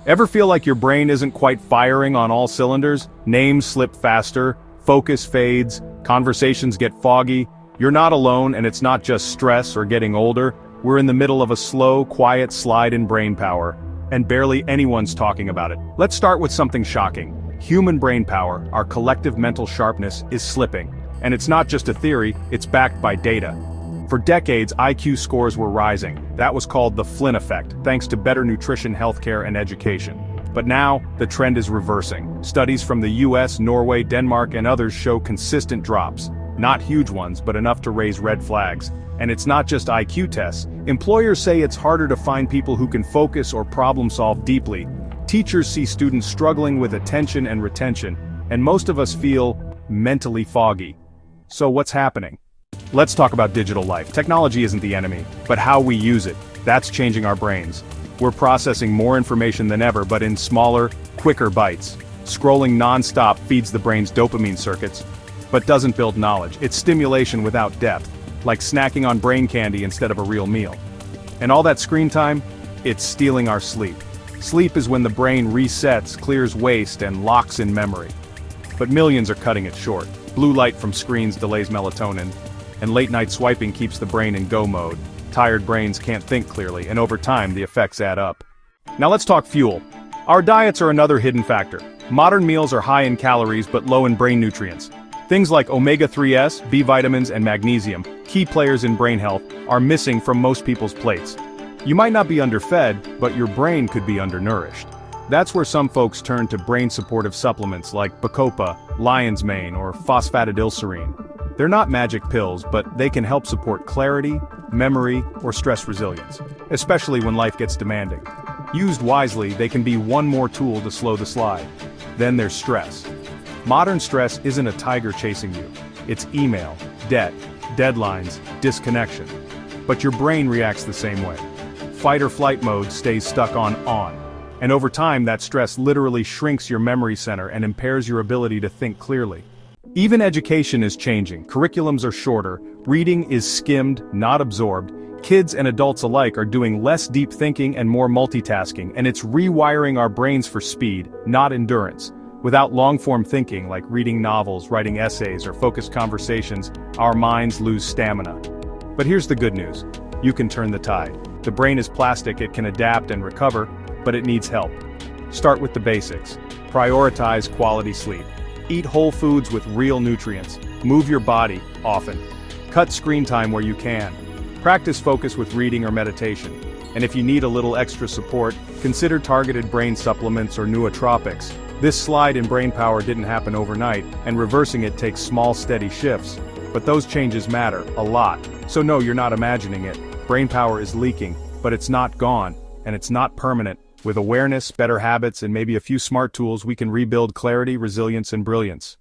Ever feel like your brain isn't quite firing on all cylinders? Names slip faster, focus fades, conversations get foggy. You're not alone, and it's not just stress or getting older. We're in the middle of a slow, quiet slide in brain power, and barely anyone's talking about it. Let's start with something shocking. Human brain power, our collective mental sharpness, is slipping. And it's not just a theory, it's backed by data. For decades, IQ scores were rising. That was called the Flynn effect, thanks to better nutrition, healthcare, and education. But now, the trend is reversing. Studies from the US, Norway, Denmark, and others show consistent drops. Not huge ones, but enough to raise red flags. And it's not just IQ tests. Employers say it's harder to find people who can focus or problem-solve deeply. Teachers see students struggling with attention and retention, and most of us feel mentally foggy. So what's happening? Let's talk about digital life. Technology isn't the enemy, but how we use it. That's changing our brains. We're processing more information than ever, but in smaller, quicker bites. Scrolling non-stop feeds the brain's dopamine circuits, but doesn't build knowledge. It's stimulation without depth, like snacking on brain candy instead of a real meal. And all that screen time, it's stealing our sleep. Sleep is when the brain resets, clears waste, and locks in memory. But millions are cutting it short. Blue light from screens delays melatonin, and late-night swiping keeps the brain in go mode. Tired brains can't think clearly, and over time the effects add up. Now let's talk fuel. Our diets are another hidden factor. Modern meals are high in calories but low in brain nutrients. Things like omega-3s, B vitamins, and magnesium, key players in brain health, are missing from most people's plates. You might not be underfed, but your brain could be undernourished. That's where some folks turn to brain-supportive supplements like Bacopa, lion's mane, or phosphatidylserine. They're not magic pills, but they can help support clarity, memory, or stress resilience, especially when life gets demanding. Used wisely, they can be one more tool to slow the slide. Then there's stress. Modern stress isn't a tiger chasing you. It's email, debt, deadlines, disconnection. But your brain reacts the same way. Fight or flight mode stays stuck on. And over time, that stress literally shrinks your memory center and impairs your ability to think clearly. Even education is changing. Curriculums are shorter, reading is skimmed, not absorbed. Kids and adults alike are doing less deep thinking and more multitasking, and it's rewiring our brains for speed, not endurance. Without long-form thinking, like reading novels, writing essays, or focused conversations, our minds lose stamina. But here's the good news. You can turn the tide. The brain is plastic, it can adapt and recover, but it needs help. Start with the basics. Prioritize quality sleep. Eat whole foods with real nutrients. Move your body, often. Cut screen time where you can. Practice focus with reading or meditation. And if you need a little extra support, consider targeted brain supplements or nootropics. This slide in brain power didn't happen overnight, and reversing it takes small, steady shifts. But those changes matter, a lot. So no, you're not imagining it. Brain power is leaking, but it's not gone, and it's not permanent. With awareness, better habits, and maybe a few smart tools, we can rebuild clarity, resilience, and brilliance.